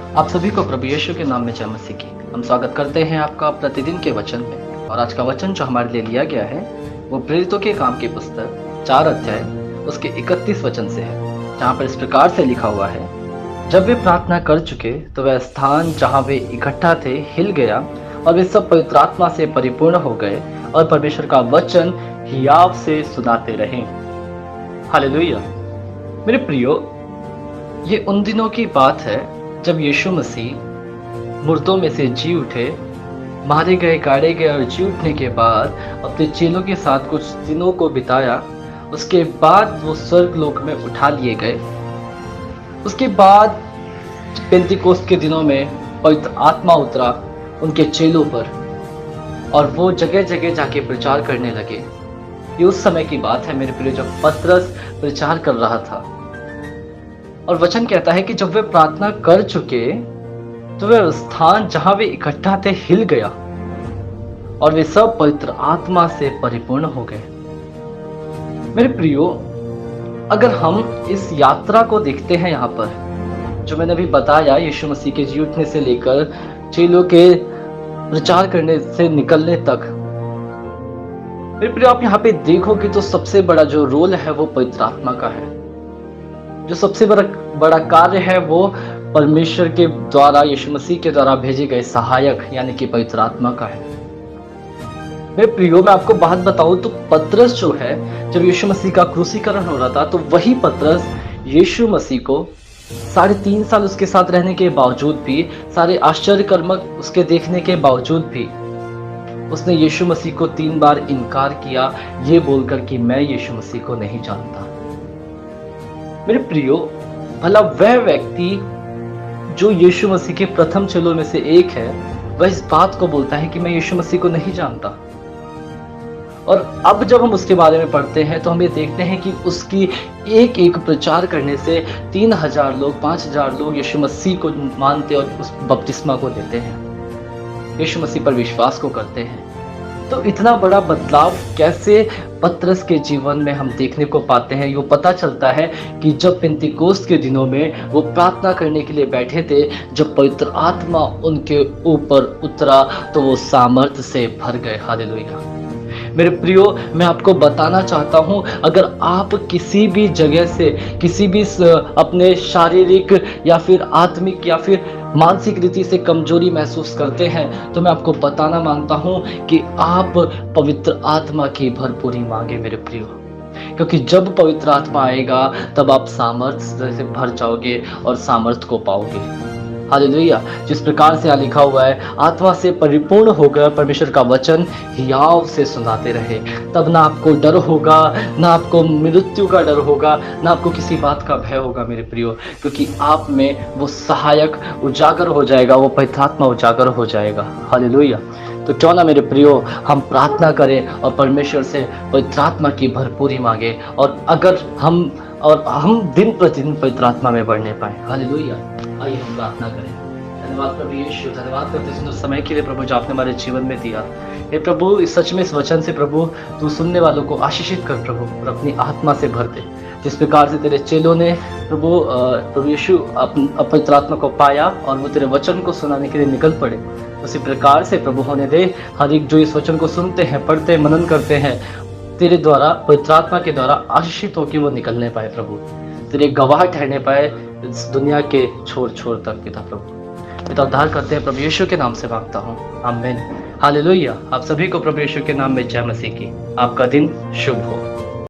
आप सभी को प्रभु यीशु के नाम में जय मसीह की। हम स्वागत करते हैं आपका प्रतिदिन के वचन में। और आज का वचन जो हमारे लिए लिया गया है वो प्रेरितों के काम की पुस्तक 4 अध्याय उसके 31 वचन से है, जहाँ पर इस प्रकार से लिखा हुआ है, जब वे प्रार्थना कर चुके तो वह स्थान जहाँ वे इकट्ठा थे हिल गया और वे सब पवित्र आत्मा से परिपूर्ण हो गए और परमेश्वर का वचन हियाव से सुनाते रहे। हालेलुया। मेरे प्रियो, ये उन दिनों की बात है जब यीशु मसीह मुर्दों में से जी उठे, मारे गए, गाड़े गए और जी उठने के बाद अपने चेलों के साथ कुछ दिनों को बिताया। उसके बाद वो स्वर्ग लोक में उठा लिए गए। उसके बाद पेंतिकोस्त के दिनों में पवित्र आत्मा उतरा उनके चेलों पर और वो जगह जगह जाके प्रचार करने लगे। ये उस समय की बात है मेरे प्रिय, जब पतरस प्रचार कर रहा था। और वचन कहता है कि जब वे प्रार्थना कर चुके तो वह स्थान जहां वे इकट्ठा थे हिल गया और वे सब पवित्र आत्मा से परिपूर्ण हो गए। मेरे प्रियो, अगर हम इस यात्रा को देखते हैं यहाँ पर, जो मैंने अभी बताया, यीशु मसीह के जी उठने से लेकर चेलों के प्रचार करने से निकलने तक, मेरे प्रियो आप यहाँ पे देखोगे तो सबसे बड़ा जो रोल है वो पवित्र आत्मा का है। जो सबसे बड़ा कार्य है वो परमेश्वर के द्वारा, यीशु मसीह के द्वारा भेजे गए सहायक यानी कि पवित्र आत्मा का है। मेरे प्रियो, मैं आपको बात बताऊं तो पतरस जो है, जब यीशु मसीह का क्रूसीकरण हो रहा था तो वही पतरस यीशु मसीह को 3.5 साल उसके साथ रहने के बावजूद भी, सारे आश्चर्य कर्म उसके देखने के बावजूद भी, उसने यीशु मसीह को 3 बार इनकार किया, ये बोलकर कि मैं यीशु मसीह को नहीं जानता। मेरे प्रियो, भला वह व्यक्ति जो यीशु मसीह के प्रथम चेलों में से एक है, वह इस बात को बोलता है कि मैं यीशु मसीह को नहीं जानता। और अब जब हम उसके बारे में पढ़ते हैं तो हम ये देखते हैं कि उसकी एक एक प्रचार करने से 3000 लोग, 5000 लोग यीशु मसीह को मानते और उस बपतिस्मा को लेते हैं, यीशु मसीह पर विश्वास को करते हैं। तो इतना बड़ा बदलाव कैसे पतरस के जीवन में हम देखने को पाते हैं, ये पता चलता है कि जब पेंतिकोस्त के दिनों में वो प्रार्थना करने के लिए बैठे थे, जब पवित्र आत्मा उनके ऊपर उतरा तो वो सामर्थ्य से भर गए। हालेलुया। मेरे प्रियो, मैं आपको बताना चाहता हूं, अगर आप किसी भी जगह से, किसी भी अपने शारीरिक या फिर आत्मिक या फिर मानसिक रीति से कमजोरी महसूस करते हैं, तो मैं आपको बताना मांगता हूं कि आप पवित्र आत्मा की भरपूरी मांगे मेरे प्रियो। क्योंकि जब पवित्र आत्मा आएगा तब आप सामर्थ्य से भर जाओगे और सामर्थ्य को पाओगे। हालेलुया। जिस प्रकार से यहाँ लिखा हुआ है, आत्मा से परिपूर्ण होकर परमेश्वर का वचन हियाव से सुनाते रहे, तब ना आपको डर होगा, ना आपको मृत्यु का डर होगा, ना आपको किसी बात का भय होगा मेरे प्रियो, क्योंकि आप में वो सहायक उजागर हो जाएगा, वो पवित्र आत्मा उजागर हो जाएगा। हालेलुया। तो क्यों ना मेरे प्रियो हम प्रार्थना करें और परमेश्वर से पवित्र आत्मा की भरपूरी मांगे, और अगर हम दिन प्रतिदिन पवित्र आत्मा में बढ़ने पाए। हालेलुया। आइए हम प्रार्थना करें। धन्यवाद प्रभु यीशु, धन्यवाद करते हैं उस समय के लिए प्रभु जो आपने हमारे जीवन में दिया। हे प्रभु, इस सच में इस वचन से प्रभु तू सुनने वालों को आशीषित कर प्रभु, और अपनी आत्मा से भर दे। जिस प्रकार से तेरे चेलों ने प्रभु यीशु पवित्र आत्मा को पाया और वो तेरे वचन को सुनाने के लिए निकल पड़े, उसी प्रकार से प्रभु होने दे हर एक जो इस वचन को सुनते हैं, पढ़ते, मनन करते हैं, तेरे द्वारा, पवित्र आत्मा के द्वारा आशीषित होकर वो निकलने पाए प्रभु, तेरे गवाह ठहरने पाए इस दुनिया के छोर छोर तक। पिता प्रभु, पिता उद्धार करते हैं प्रभु यीशु के नाम से मांगता हूँ, आमीन। हालेलुया। आप सभी को प्रभु यीशु के नाम में जय मसीह की। आपका दिन शुभ हो।